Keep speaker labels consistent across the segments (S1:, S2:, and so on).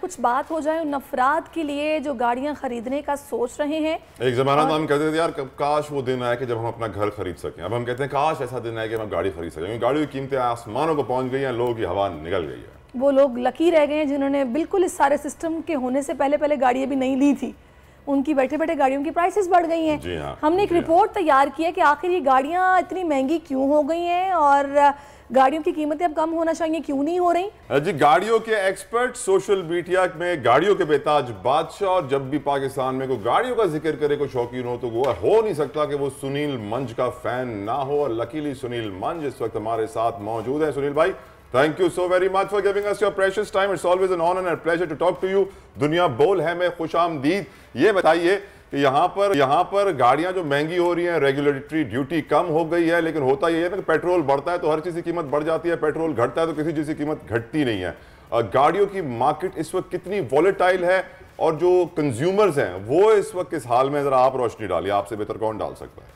S1: कुछ बात हो जाए उन अफराद के लिए जो गाड़ियां खरीदने का सोच रहे हैं।
S2: एक जमाना में हम कहते थे यार काश वो दिन आए कि जब हम अपना घर खरीद सकें। अब हम कहते हैं काश ऐसा दिन आए कि हम गाड़ी खरीद सकें, क्योंकि गाड़ियों की कीमतें आसमानों को पहुंच गई हैं, लोगों की हवा निकल गई है।
S1: वो लोग लकी रह गए हैं जिन्होंने बिल्कुल इस सारे सिस्टम के होने से पहले पहले गाड़ियां भी नहीं ली थी, उनकी बैठे बैठे गाड़ियों की प्राइसेस बढ़ गई हैं।
S2: जी हाँ,
S1: हमने एक रिपोर्ट तैयार की है कि आखिर ये गाड़ियां इतनी महंगी क्यों हो गई हैं और गाड़ियों की कीमतें अब कम होना चाहिए क्यों नहीं हो रही।
S2: जी, गाड़ियों के एक्सपर्ट सोशल मीडिया में गाड़ियों के बेताज बादशाह, और जब भी पाकिस्तान में कोई गाड़ियों का जिक्र करे, कोई शौकीन हो, तो वो हो नहीं सकता कि वो सुनील मंज का फैन ना हो। और लकीली सुनील मंज इस वक्त हमारे साथ मौजूद है। सुनील भाई, thank you so very much for giving us your precious time. It's always an honour and pleasure to talk to you. दुनिया बोल है में खुशामदीद। ये बताइए कि यहाँ पर गाड़ियां जो महंगी हो रही हैं, रेगुलेटरी ड्यूटी कम हो गई है, लेकिन होता ये है ना कि पेट्रोल बढ़ता है तो हर चीज़ की कीमत बढ़ जाती है, पेट्रोल घटता है तो किसी चीज़ की कीमत घटती नहीं है। गाड़ियों की मार्केट इस वक्त कितनी वॉलेटाइल है और जो कंज्यूमर्स हैं वो इस वक्त किस हाल में, जरा आप रोशनी डालिए, आपसे बेहतर कौन डाल सकता है।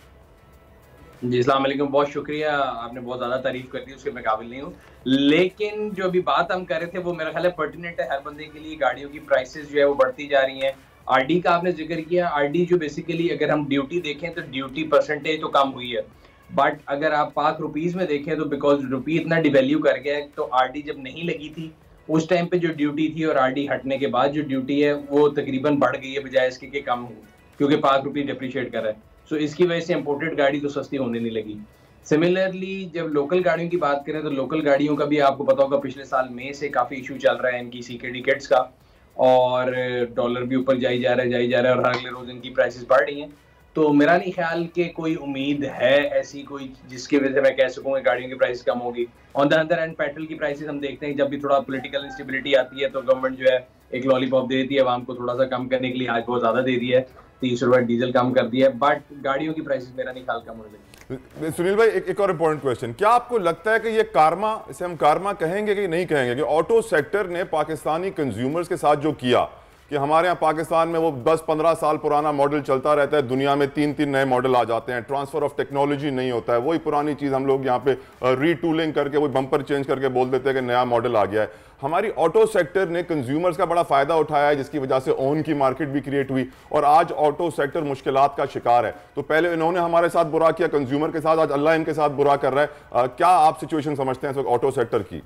S3: जी, अस्सलाम वालेकुम, बहुत शुक्रिया, आपने बहुत ज़्यादा तारीफ कर दी, उसके मैं काबिल नहीं हूँ। लेकिन जो अभी बात हम कर रहे थे वो मेरा ख्याल है पर्टिनेंट है हर बंदे के लिए। गाड़ियों की प्राइसेस जो है वो बढ़ती जा रही हैं। आरडी का आपने जिक्र किया, आरडी जो बेसिकली अगर हम ड्यूटी देखें तो ड्यूटी परसेंटेज तो कम हुई है, बट अगर आप पाक रुपीज़ में देखें तो बिकॉज रुपी इतना डिवैल्यू कर गया है, तो आरडी जब नहीं लगी थी उस टाइम पे जो ड्यूटी थी और आरडी हटने के बाद जो ड्यूटी है वो तकरीबन बढ़ गई है बजाय इसके कि कम हो, क्योंकि पाक रुपी डिप्रिशिएट कर रहा है। सो इसकी वजह से इंपोर्टेड गाड़ी तो सस्ती होने नहीं लगी। सिमिलरली जब लोकल गाड़ियों की बात करें तो लोकल गाड़ियों का भी आपको पता होगा पिछले साल मई से काफ़ी इशू चल रहा है इनकी सीकेडी किट्स का, और डॉलर भी ऊपर जाई जा रहा है और हर अगले रोज इनकी प्राइसेस बढ़ रही हैं। तो मेरा नहीं ख्याल कि कोई उम्मीद है ऐसी कोई जिसकी वजह से मैं कह सकूँ गाड़ियों की प्राइस कम होगी। On the other and petrol की प्राइसेस हम देखते हैं जब भी थोड़ा पॉलिटिकल इंस्टेबिलिटी आती है तो गवर्नमेंट जो है एक लॉलीपॉप दे देती है आवाम को, थोड़ा सा कम करने के लिए आज बहुत ज़्यादा दे दिया है, 30 रुपये डीजल कम कर दिया है, बट गाड़ियों की प्राइसेस मेरा नहीं ख्याल कम होने लगी।
S2: सुनील भाई, एक और इम्पोर्टेंट क्वेश्चन, क्या आपको लगता है कि ये कारमा, इसे हम कारमा कहेंगे कि नहीं कहेंगे, कि ऑटो सेक्टर ने पाकिस्तानी कंज्यूमर्स के साथ जो किया, कि हमारे यहाँ पाकिस्तान में वो 10-15 साल पुराना मॉडल चलता रहता है, दुनिया में 3-3 नए मॉडल आ जाते हैं, ट्रांसफर ऑफ टेक्नोलॉजी नहीं होता है, वही पुरानी चीज़ हम लोग यहाँ पे रीटूलिंग करके वही बम्पर चेंज करके बोल देते हैं कि नया मॉडल आ गया है। हमारी ऑटो सेक्टर ने कंज्यूमर्स का बड़ा फायदा उठाया है, जिसकी वजह से ओन की मार्केट भी क्रिएट हुई और आज ऑटो सेक्टर मुश्किलात का शिकार है। तो पहले इन्होंने हमारे साथ बुरा किया कंज्यूमर के साथ, आज अल्लाह इनके साथ बुरा कर रहा है। क्या आप सिचुएशन समझते हैं इस वक्त ऑटो सेक्टर की?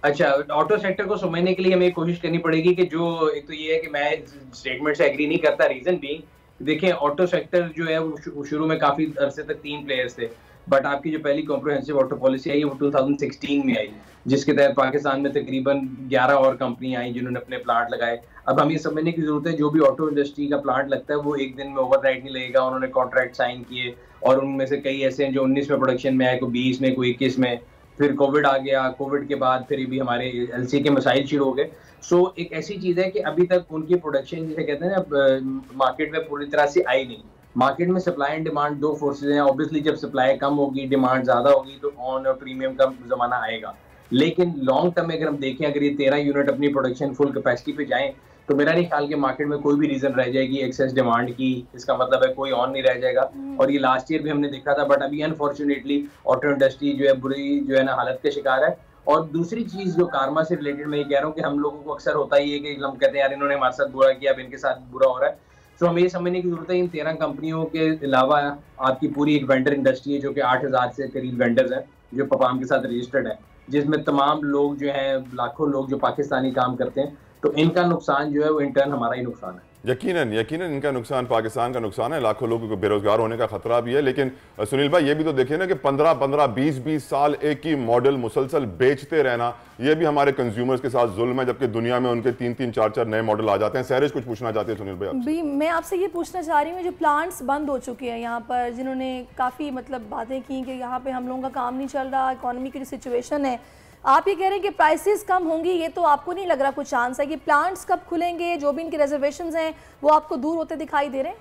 S3: अच्छा, ऑटो सेक्टर को समझने के लिए हमें कोशिश करनी पड़ेगी कि जो एक तो ये है कि मैं स्टेटमेंट से एग्री नहीं करता। रीजन भी देखिए, ऑटो सेक्टर जो है वो शुरू में काफी अरसे तक 3 प्लेयर्स थे, बट आपकी जो पहली कॉम्प्रिहेंसिव ऑटो पॉलिसी आई वो 2016 में आई, जिसके तहत पाकिस्तान में तकरीबन 11 और कंपनी आई जिन्होंने अपने प्लांट लगाए। अब हमें समझने की जरूरत है जो भी ऑटो इंडस्ट्री का प्लांट लगता है वो एक दिन में ओवरनाइट नहीं लगेगा। उन्होंने कॉन्ट्रैक्ट साइन किए और उनमें से कई ऐसे हैं जो 19 में प्रोडक्शन में आए, कोई 20 में, कोई 21 में, फिर कोविड आ गया, कोविड के बाद फिर भी हमारे एलसी के मसाइल शुरू हो गए। सो एक ऐसी चीज़ है कि अभी तक उनकी प्रोडक्शन जिसे कहते हैं ना मार्केट में पूरी तरह से आई नहीं। मार्केट में सप्लाई एंड डिमांड 2 फोर्सेज हैं। ऑब्वियसली जब सप्लाई कम होगी, डिमांड ज़्यादा होगी तो ऑन और प्रीमियम का ज़माना आएगा। लेकिन लॉन्ग टर्म में अगर हम देखें, अगर ये 13 यूनिट अपनी प्रोडक्शन फुल कैपेसिटी पे जाएं तो मेरा नहीं ख्याल कि मार्केट में कोई भी रीजन रह जाएगी एक्सेस डिमांड की। इसका मतलब है कोई ऑन नहीं रह जाएगा। और ये लास्ट ईयर भी हमने देखा था, बट अभी अनफॉर्चुनेटली ऑटो इंडस्ट्री जो है बुरी जो है ना हालत का शिकार है। और दूसरी चीज जो कारमा से रिलेटेड मैं ये कह रहा हूँ कि हम लोगों को अक्सर होता ही है कि हम कहते हैं यार इन्होंने हमारे साथ बुरा किया, अब इनके साथ बुरा हो रहा है। तो हमें ये समझने की जरूरत है इन 13 कंपनियों के अलावा आपकी पूरी एक वेंडर इंडस्ट्री है जो कि 8000 से करीब वेंडर्स हैं जो पपाम के साथ रजिस्टर्ड है, जिसमें तमाम लोग जो हैं, लाखों लोग जो पाकिस्तानी काम करते हैं। तो इनका नुकसान जो है वो इंटर्न हमारा ही नुकसान है।
S2: यकीनन इनका नुकसान पाकिस्तान का नुकसान है, लाखों लोगों को बेरोजगार होने का खतरा भी है। लेकिन सुनील भाई, ये भी तो देखिए ना कि 15-15, 20-20 साल एक ही मॉडल मुसलसल बेचते रहना, ये भी हमारे कंज्यूमर्स के साथ जुल्म है, जबकि दुनिया में उनके 3-3, 4-4 नए मॉडल आ जाते हैं। सहरिश कुछ पूछना चाहते हैं सुनील भाई?
S1: मैं आपसे ये पूछना चाह रही हूँ, जो प्लांट्स बंद हो चुके हैं यहाँ पर, जिन्होंने काफ़ी मतलब बातें की कि यहाँ पे हम लोगों का काम नहीं चल रहा, इकोनॉमी की जो सिचुएशन है, आप ये कह रहे हैं कि प्राइसेस कम होंगी, ये तो आपको नहीं लग रहा कुछ चांस है कि प्लांट्स कब खुलेंगे? जो भी इनके रिजर्वेशंस हैं वो आपको दूर होते दिखाई दे रहे हैं?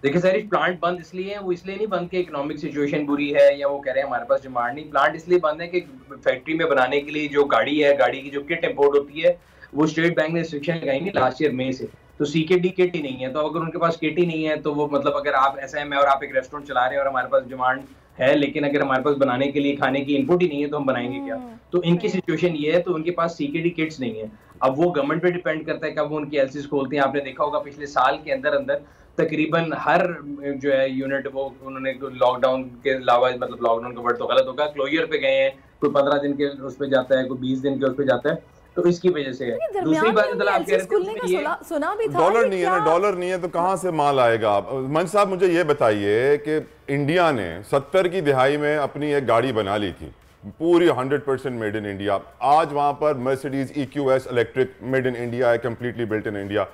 S3: देखिए सर, प्लांट बंद इसलिए है, वो इसलिए नहीं बंद कि इकोनॉमिक सिचुएशन बुरी है या वो कह रहे हैं हमारे पास डिमांड नहीं। प्लांट इसलिए बंद है कि फैक्ट्री में बनाने के लिए जो गाड़ी है, गाड़ी की जो किट इंपोर्ट होती है, वो स्टेट बैंक ने रिस्ट्रिक्शन लगाई नहीं लास्ट ईयर मई से, तो सीकेडी किट ही नहीं है। तो अगर उनके पास किट ही नहीं है तो वो मतलब अगर आप ऐसा है मैं और आप एक रेस्टोरेंट चला रहे हैं और हमारे पास डिमांड है, लेकिन अगर हमारे पास बनाने के लिए खाने की इनपुट ही नहीं है तो हम बनाएंगे क्या? तो इनकी सिचुएशन ये है, तो उनके पास सीकेडी किट्स नहीं है। अब वो गवर्नमेंट पे डिपेंड करता है कब वो उनकी एलसीज खोलते हैं। आपने देखा होगा पिछले साल के अंदर अंदर तकरीबन हर जो है यूनिट वो उन्होंने लॉकडाउन के अलावा, मतलब लॉकडाउन का वर्ड तो गलत होगा, क्लोजर पे गए हैं। कोई 15 दिन के उस पे जाता है, कोई 20 दिन के उस पे जाता है, तो इसकी वजह से है। दूसरी बात मतलब आप कह रहे थे
S1: सुना भी था,
S2: डॉलर नहीं है ना, डॉलर नहीं है तो कहां से माल आएगा? मंच साहब मुझे ये बताइए कि इंडिया ने 70 की दिहाई में अपनी एक गाड़ी बना ली थी पूरी 100% मेड इन इंडिया। आज वहां पर Mercedes EQS electric made in India है, कंप्लीटली बिल्ट इन इंडिया।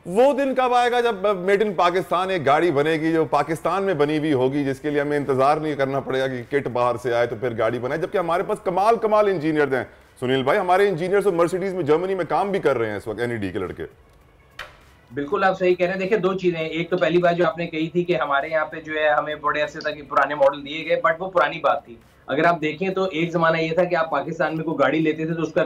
S2: वो दिन कब आएगा जब मेड इन पाकिस्तान एक गाड़ी बनेगी जो पाकिस्तान में बनी हुई होगी, जिसके लिए हमें इंतजार नहीं करना पड़ेगा कि किट बाहर से आए तो फिर गाड़ी बनाए, जबकि हमारे पास कमाल कमाल इंजीनियर हैं। सुनील भाई, हमारे इंजीनियर्स तो मर्सिडीज में जर्मनी में काम भी कर रहे हैं इस वक्त, NED के लड़के।
S3: बिल्कुल आप सही कह रहे हैं। देखिए दो चीजें, एक तो पहली बात जो आपने कही थी कि हमारे यहाँ पे जो है हमें बड़े अरसे तक पुराने मॉडल दिए गए, बट वो पुरानी बात थी। अगर आप देखें तो एक जमाना ये था कि आप पाकिस्तान में कोई गाड़ी लेते थे तो उसका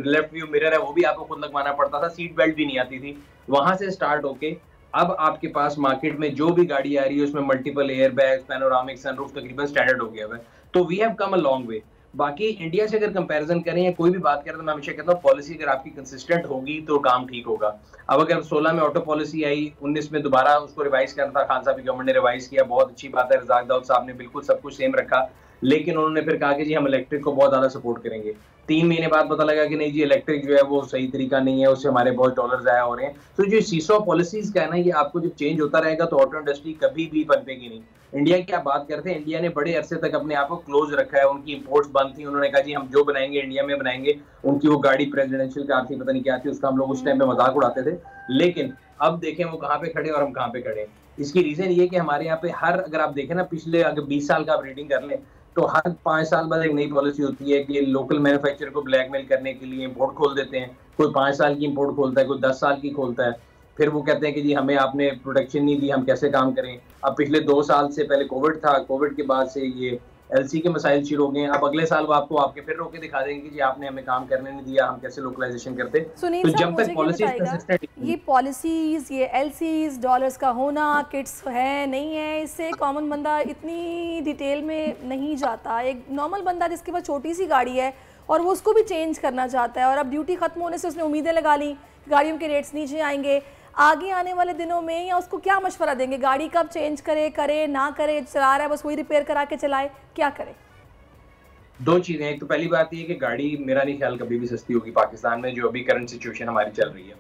S3: लेफ्ट व्यू मिरर है वो भी आपको खुद लगवाना पड़ता था, सीट बेल्ट भी नहीं आती थी। वहां से स्टार्ट होके अब आपके पास मार्केट में जो भी गाड़ी आ रही है उसमें multiple air bag, panoramic sunroof तकरीबन स्टैंडर्ड हो गया है। तो we have come a long way. बाकी इंडिया से अगर कंपैरिजन करें या कोई भी बात करें तो मैं हमेशा कहता हूँ पॉलिसी अगर आपकी कंसिस्टेंट होगी तो काम ठीक होगा। अब अगर 16 में ऑटो पॉलिसी आई, 19 में दोबारा उसको रिवाइज करना था, खान साहब की गवर्नमेंट ने रिवाइज किया, बहुत अच्छी बात है। रजाक दाऊद साहब ने बिल्कुल सब कुछ सेम रखा, लेकिन उन्होंने फिर कहा कि जी हम इलेक्ट्रिक को बहुत ज्यादा सपोर्ट करेंगे। 3 महीने बाद पता लगा कि नहीं जी इलेक्ट्रिक जो है वो सही तरीका नहीं है, उससे हमारे बहुत डॉलर जाया हो रहे हैं। तो जो सीसॉ पॉलिसीज का है ना, ये आपको जब चेंज होता रहेगा तो ऑटो इंडस्ट्री कभी भी पनपेगी नहीं। इंडिया की आप बात करते हैं, इंडिया ने बड़े अरसे तक अपने आप को क्लोज रखा है, उनकी इंपोर्ट्स बंद थी। उन्होंने कहा जी हम जो बनाएंगे इंडिया में बनाएंगे। उनकी वो गाड़ी प्रेसिडेंशियल कार थी, पता नहीं क्या थी, उसका हम लोग उस टाइम पे मजाक उड़ाते थे। लेकिन अब देखें वो कहाँ पे खड़े और हम कहाँ पे खड़े हैं। इसकी रीजन ये कि हमारे यहाँ पे हर, अगर आप देखें ना पिछले अगर 20 साल का आप रीडिंग कर लें तो हर 5 साल बाद एक नई पॉलिसी होती है कि लोकल मैन्युफैक्चरर को ब्लैकमेल करने के लिए इंपोर्ट खोल देते हैं। कोई 5 साल की इंपोर्ट खोलता है, कोई 10 साल की खोलता है। फिर वो कहते हैं कि जी हमें आपने प्रोटेक्शन नहीं दी, हम कैसे काम करें। अब पिछले 2 साल से पहले कोविड था, कोविड के बाद से ये LC के मसाइल शुरू हो गए हैं। अब अगले साल वो आपको आपके फिर रोके दिखा देंगे कि जी आपने हमें काम करने नहीं दिया, हम कैसे लोकलाइजेशन करते। तो जब तक पॉलिसीज,
S1: ये पॉलिसीज, ये LCs, डॉलर्स का होना, किट्स है नहीं है, इससे कॉमन बंदा इतनी डिटेल में नहीं जाता। एक नॉर्मल बंदा जिसके पास छोटी सी गाड़ी है और वो उसको भी चेंज करना चाहता है, और अब ड्यूटी खत्म होने से उसने उम्मीदें लगा ली गाड़ियों के रेट्स नीचे आएंगे आगे आने वाले दिनों में, या उसको क्या मशवरा देंगे? गाड़ी कब चेंज करे, करे ना करे, चला रहा है बस वही रिपेयर करा के चलाए, क्या करे?
S3: दो चीजें, एक तो पहली बात ये कि गाड़ी मेरा नहीं ख्याल कभी भी सस्ती होगी पाकिस्तान में, जो अभी करंट सिचुएशन हमारी चल रही है।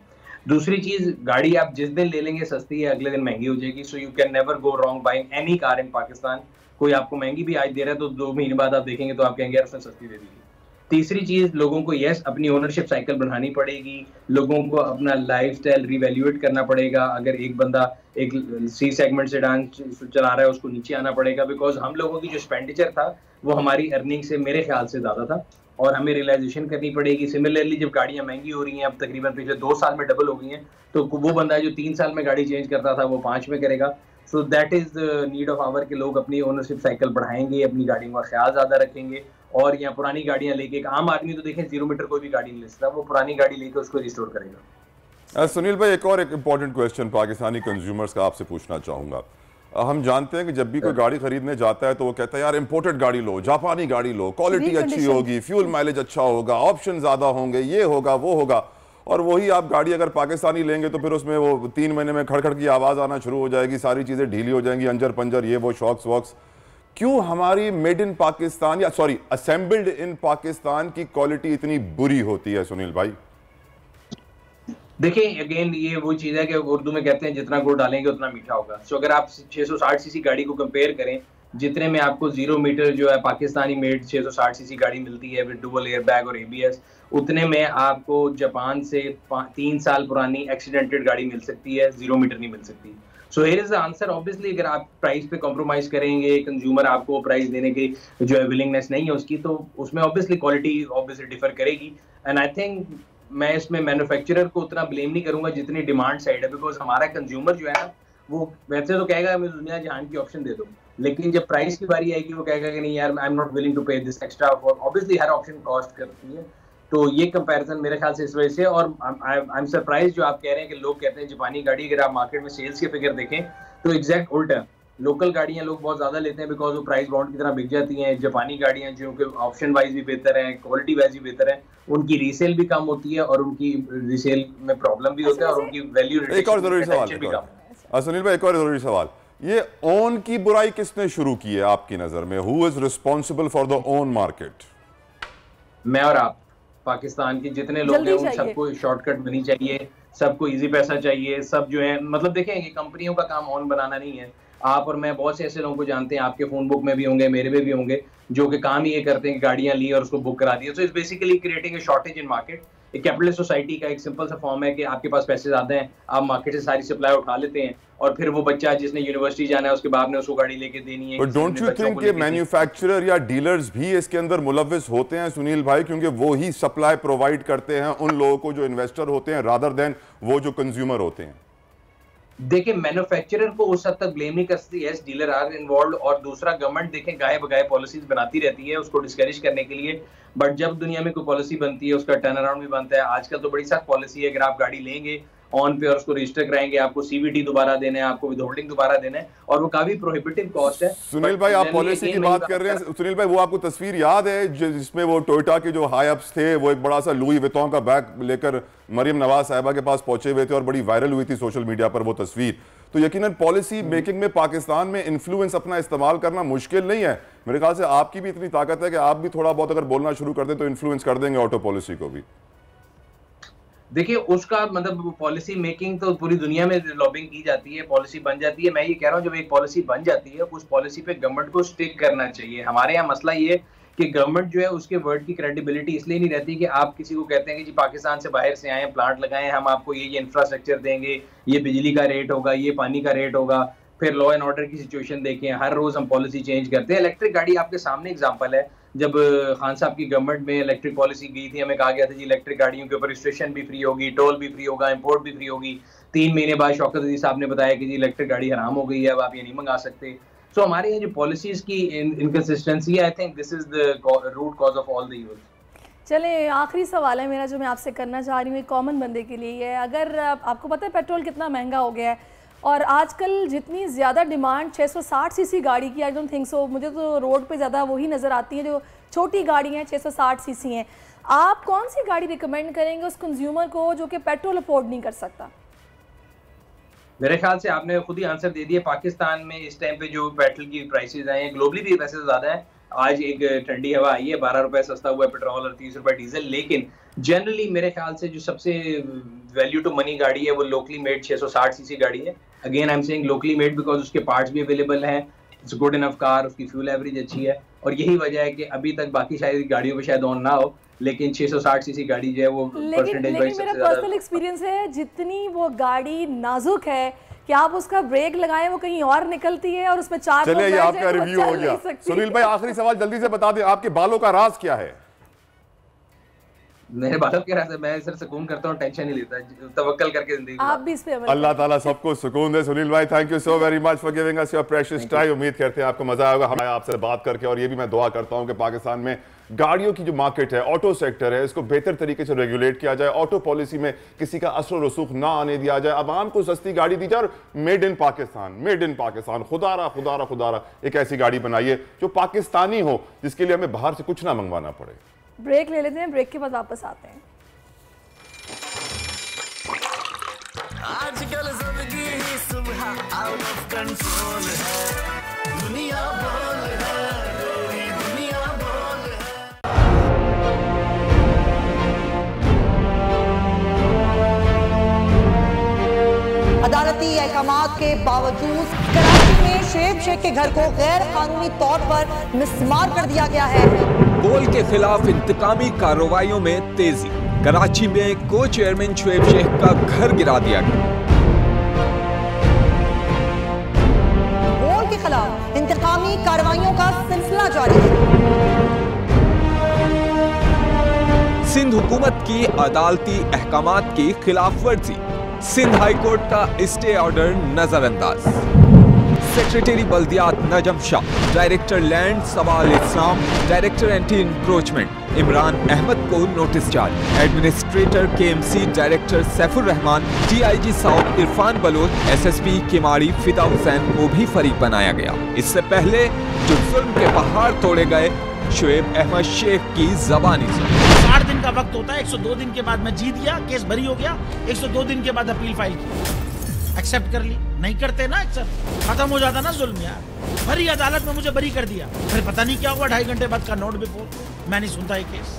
S3: दूसरी चीज, गाड़ी आप जिस दिन ले लेंगे सस्ती है, अगले दिन महंगी हो जाएगी। So you can never go wrong buying any car in Pakistan. कोई आपको महंगी भी आज दे रहा है तो 2 महीने बाद आप देखेंगे तो आप कहेंगे यार उसने सस्ती दे दी। तीसरी चीज, लोगों को यस अपनी ओनरशिप साइकिल बढ़ानी पड़ेगी, लोगों को अपना लाइफस्टाइल रिवैल्यूएट करना पड़ेगा। अगर एक बंदा एक C सेगमेंट सेडान चला रहा है उसको नीचे आना पड़ेगा, बिकॉज हम लोगों की जो एक्सपेंडिचर था वो हमारी अर्निंग से मेरे ख्याल से ज्यादा था, और हमें रियलाइजेशन करनी पड़ेगी। सिमिलरली जब गाड़ियां महंगी हो रही हैं, अब तकरीबन पिछले 2 साल में डबल हो गई हैं, तो वो बंदा जो 3 साल में गाड़ी चेंज करता था वो 5 में करेगा। So that is the need of hour के लोग अपनी ओनरशिप साइकिल बढ़ाएंगे, अपनी गाड़ियों का ख्याल ज्यादा रखेंगे। और यहाँ पुरानी गाड़ियां लेके, एक आम आदमी तो देखें 0 मीटर कोई भी गाड़ी नहीं ले सकता, वो पुरानी गाड़ी लेके उसको रिस्टोर करेगा।
S2: सुनील भाई, एक और इंपॉर्टेंट क्वेश्चन पाकिस्तानी कंज्यूमर्स का आपसे पूछना चाहूंगा। हम जानते हैं कि जब भी कोई गाड़ी खरीदने जाता है तो वो कहता है यार इंपोर्टेड गाड़ी लो, जापानी गाड़ी लो, क्वालिटी अच्छी होगी, फ्यूल माइलेज अच्छा होगा, ऑप्शन ज्यादा होंगे, ये होगा वो होगा। और वही आप गाड़ी अगर पाकिस्तानी लेंगे तो फिर उसमें वो 3 महीने में खड़खड़ की आवाज आना शुरू हो जाएगी, सारी चीजें ढीली हो जाएंगी, अंजर पंजर, ये वो शॉक्स वॉक्स। क्यों हमारी मेड इन पाकिस्तान, या सॉरी असेंबल्ड इन पाकिस्तान की क्वालिटी इतनी बुरी होती है सुनील भाई?
S3: देखिए अगेन ये वो चीज है कि उर्दू में कहते हैं जितना गुड़ डालेंगे उतना मीठा होगा। सो अगर आप 660 सीसी गाड़ी को कंपेयर करें, जितने में आपको 0 मीटर जो है पाकिस्तानी मेड 660 सीसी गाड़ी मिलती है विद डुअल एयर बैग और ABS, उतने में आपको जापान से 3 साल पुरानी एक्सीडेंटेड गाड़ी मिल सकती है, 0 मीटर नहीं मिल सकती। So here is the answer. Obviously अगर आप प्राइस पे कॉम्प्रोमाइज करेंगे, कंज्यूमर आपको प्राइस देने की जो है विलिंगनेस नहीं है उसकी, तो उसमें ऑब्वियसली क्वालिटी ऑब्वियसली डिफर करेगी। एंड आई थिंक मैं इसमें मैन्युफैक्चरर को उतना ब्लेम नहीं करूंगा जितनी डिमांड साइड है, बिकॉज हमारा कंज्यूमर जो है ना वो वैसे तो कहेगा मुझे दुनिया जहान की ऑप्शन दे दो, लेकिन जब प्राइस की बारी आएगी वो कहेगा कि नहीं यार I am not willing to pay this extra. Obviously हर ऑप्शन कॉस्ट करती है, तो ये कंपैरिजन मेरे ख्याल से इस वजह से। और आई एम सरप्राइज जो आप कह रहे हैं कि लोग कहते हैं जापानी गाड़ी, अगर आप मार्केट में सेल्स के फिगर देखें तो एग्जैक्ट उल्टा है। लोकल गाड़ियां लोग बहुत ज्यादा लेते हैं बिकॉज वो प्राइस बॉन्ड की तरह बिक जाती हैं। जापानी गाड़ियां जो कि ऑप्शन वाइज भी बेहतर है, क्वालिटी वाइज भी बेहतर है, उनकी रीसेल भी कम होती है और उनकी रीसेल में प्रॉब्लम भी होता है और उनकी वैल्यू
S2: एक और जरूरी सवाल सुनील भाई, एक और जरूरी सवाल, ये ओन की बुराई किसने शुरू की है आपकी नजर में? Who is responsible for the own market?
S3: मैं और आप, पाकिस्तान के जितने लोग हैं, उन सबको शॉर्टकट मनी चाहिए, सबको इजी पैसा चाहिए, सब जो है मतलब देखें ये कंपनियों का काम ऑन बनाना नहीं है। आप और मैं बहुत से ऐसे लोगों को जानते हैं, आपके फोन बुक में भी होंगे, मेरे में भी होंगे, जो कि काम ये करते हैं कि गाड़ियां ली और उसको बुक करा दिया। So it's basically creating a shortage in market. एक कैपिटलिस्ट सोसाइटी का एक सिंपल सा फॉर्म है कि आपके पास पैसे ज्यादा हैं, आप मार्केट से सारी सप्लाई उठा लेते हैं और फिर वो बच्चा जिसने यूनिवर्सिटी जाना है उसके बाप ने उसको गाड़ी लेके देनी है।
S2: बट डोंट यू थिंक कि मैन्युफैक्चरर या डीलर्स भी इसके अंदर मुलव्विस होते हैं सुनील भाई, क्योंकि वो ही सप्लाई प्रोवाइड करते हैं उन लोगों को जो इन्वेस्टर होते हैं रादर देन वो जो कंज्यूमर होते हैं?
S3: देखिए मैन्युफैक्चरर को उस हद तक ब्लेम नहीं कर सकती, यस डीलर आर इन्वॉल्व, और दूसरा गवर्नमेंट देखें गाये बगाए पॉलिसीज बनाती रहती है उसको डिस्करेज करने के लिए। बट जब दुनिया में कोई पॉलिसी बनती है उसका टर्न अराउंड भी बनता है। आजकल तो बड़ी सख्त पॉलिसी है, अगर आप गाड़ी लेंगे ऑन पे और उसको रजिस्टर कराएंगे, आपको सीवीटी दोबारा देना है, आपको विदहोल्डिंग दोबारा देना है, और वो काफी प्रोहिबिटिव कॉस्ट है।
S2: सुनील भाई आप पॉलिसी की बात कर रहे हैं, सुनील भाई वो आपको तस्वीर याद है जिसमें वो टोयोटा के जो हाई अप्स थे वो एक बड़ा सा लुई वितौं का बैग लेकर मरियम नवाज साहिबा के पास पहुंचे हुए थे और बड़ी वायरल हुई थी सोशल मीडिया पर वो तस्वीर। तो यकीनन पॉलिसी मेकिंग में पाकिस्तान में इन्फ्लुएंस अपना इस्तेमाल करना मुश्किल नहीं है। मेरे ख्याल से आपकी भी इतनी ताकत है कि आप भी थोड़ा बहुत अगर बोलना शुरू कर दें तो इन्फ्लुएंस कर देंगे ऑटो पॉलिसी को भी।
S3: देखिए उसका मतलब पॉलिसी मेकिंग तो पूरी दुनिया में लॉबिंग की जाती है, पॉलिसी बन जाती है। मैं ये कह रहा हूँ जब एक पॉलिसी बन जाती है उस पॉलिसी पे गवर्नमेंट को स्टिक करना चाहिए। हमारे यहाँ मसला ये कि गवर्नमेंट जो है उसके वर्ड की क्रेडिबिलिटी इसलिए नहीं रहती कि आप किसी को कहते हैं कि जी पाकिस्तान से बाहर से आए, प्लांट लगाए, हम आपको ये इंफ्रास्ट्रक्चर देंगे, ये बिजली का रेट होगा, ये पानी का रेट होगा, फिर लॉ एंड ऑर्डर की सिचुएशन देखें, हर रोज हम पॉलिसी चेंज करते हैं। इलेक्ट्रिक गाड़ी आपके सामने एग्जांपल है, जब खान साहब की गवर्नमेंट में इलेक्ट्रिक पॉलिसी गई थी, हमें कहा गया था जी इलेक्ट्रिक गाड़ियों के ऊपर रजिस्ट्रेशन भी फ्री होगी, टोल भी फ्री होगा, इंपोर्ट भी फ्री होगी। 3 महीने बाद शौकत अली साहब ने बताया कि जी इलेक्ट्रिक गाड़ी हराम हो गई है, अब आप ये नहीं मंगा सकते। सो हमारे यहाँ जो पॉलिसीज की इनकंसिस्टेंसी है, I think this is the root cause of all the evil.
S1: चले आखिरी सवाल है मेरा जो मैं आपसे करना चाह रही हूँ, कॉमन बंदे के लिए है। अगर आपको पता है पेट्रोल कितना महंगा हो गया है और आजकल जितनी ज़्यादा डिमांड 660 सीसी गाड़ी की, आई डोंट थिंक सो, मुझे तो रोड पे ज़्यादा वही नज़र आती है जो छोटी गाड़ी हैं 660 सीसी हैं। आप कौन सी गाड़ी रिकमेंड करेंगे उस कंज्यूमर को जो कि पेट्रोल अफोर्ड नहीं कर सकता?
S3: मेरे ख्याल से आपने खुद ही आंसर दे दिया। पाकिस्तान में इस टाइम पे जो पेट्रोल की प्राइसेस आए हैं, ग्लोबली भी वैसे तो ज़्यादा है, आज एक ठंडी हवा आई है, 12 रुपए सस्ता हुआ है पेट्रोल और 30 रुपए डीजल। लेकिन जनरली मेरे ख्याल से जो सबसे वैल्यू टू मनी गाड़ी है वो लोकली मेड 660 सीसी गाड़ी है। Again I am saying locally made because उसके पार्ट्स भी अवेलेबल हैं, इट्स गुड इनफ कार, उसकी फ्यूल एवरेज अच्छी है, और यही वजह है कि अभी तक बाकी शायद गाड़ियों पे शायद ऑन ना हो, लेकिन 660 सीसी गाड़ी जो है वो परसेंटेज वाइज सबसे
S1: मेरा पर्सनल एक्सपीरियंस है, जितनी वो गाड़ी नाजुक है कि आप उसका ब्रेक लगाएं वो कहीं और निकलती है और उसमें 4
S2: चलिए ये आपका रिव्यू हो गया। सुनील भाई आखिरी सवाल जल्दी से बता दें, आपके बालों का राज क्या है?
S3: मेरे बालों के राज मैं सिर्फ सुकून करता हूं, टेंशन नहीं लेता, तवक्कल करके जिंदगी
S1: आप भी इस पे
S2: अल्लाह ताला सबको सुकून दे। सुनील भाई thank you so very much for giving us your precious time. उम्मीद करते हैं आपको मजा आएगा हमें आपसे बात करके, और ये भी मैं दुआ करता हूं कि पाकिस्तान में गाड़ियों की जो मार्केट है, ऑटो सेक्टर है, इसको बेहतर तरीके से रेगुलेट किया जाए, ऑटो पॉलिसी में किसी का असर रसूख ना आने दिया जाए, आवाम को सस्ती गाड़ी दी जाए और made in Pakistan, made in Pakistan, खुदारा खुदारा खुदारा एक ऐसी गाड़ी बनाइए जो पाकिस्तानी हो, जिसके लिए हमें बाहर से कुछ ना मंगवाना पड़े।
S1: ब्रेक ले लेते हैं, ब्रेक के बाद वापस आते हैं।
S4: आजकल जिंदगी ही सुबह आउट ऑफ कंट्रोल है, दुनिया बोल है, पूरी दुनिया बोल है।
S5: अदालती अहकामात के बावजूद कराची में शोएब शेख के घर को गैर कानूनी तौर पर मिसमार कर दिया गया है।
S6: गोल के खिलाफ इंतकामी कार्रवाइयों में तेजी, कराची में को चेयरमैन शोएब शेख का घर गिरा दिया गया।
S5: गोल के खिलाफ इंतकामी कार्रवाइयों का सिलसिला जारी है।
S6: सिंध हुकूमत की अदालती अहकामात की खिलाफ वर्जी, सिंध हाई कोर्ट का स्टे ऑर्डर नजरअंदाज। सेक्रेटरी बल्दियात Najam Shah, director land Sawal Islam, director anti encroachment Imran Ahmed को नोटिस जारी। Administrator KMC director Saifur Rehman, DIG south Irfan Baloch, SSP Keamari Fida Hussain को भी फरीक बनाया गया। इससे पहले जो जुल्म के पहाड़ तोड़े गए, शुएब अहमद शेख की जबानी सुनी।
S7: 60 दिन का वक्त होता है, 102 दिन के बाद मैं जीत गया, केस बरी हो गया, 102 दिन के बाद अपील फाइल की, एक्सेप्ट कर ली। नहीं करते ना एक्सेप्ट, खत्म हो जाता ना जुल्म यार। भरी अदालत में मुझे बरी कर दिया, फिर पता नहीं क्या हुआ, 2.5 घंटे बाद का नोट बिफोर, मैं नहीं सुनता ये केस।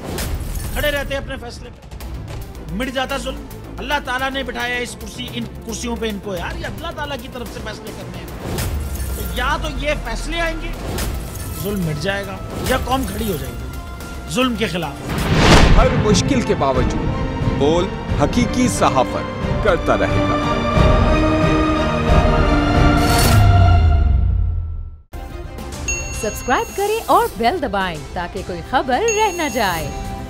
S7: खड़े रहते अपने फैसले पे, मिट जाता जुल्म। अल्लाह ताला ने बिठाया इस कुर्सी, इन कुर्सियों पे इनको यार, ये अल्लाह ताला की तरफ से फैसले करने हैं। तो या तो ये फैसले आएंगे, जुल्म मिट जाएगा, या कौम खड़ी हो जाएगी जुल्म के खिलाफ।
S6: हर मुश्किल के बावजूद बोल हकीकी सहाफत करता रहेगा।
S8: सब्सक्राइब करें और बेल दबाएं ताकि कोई खबर रह न जाए।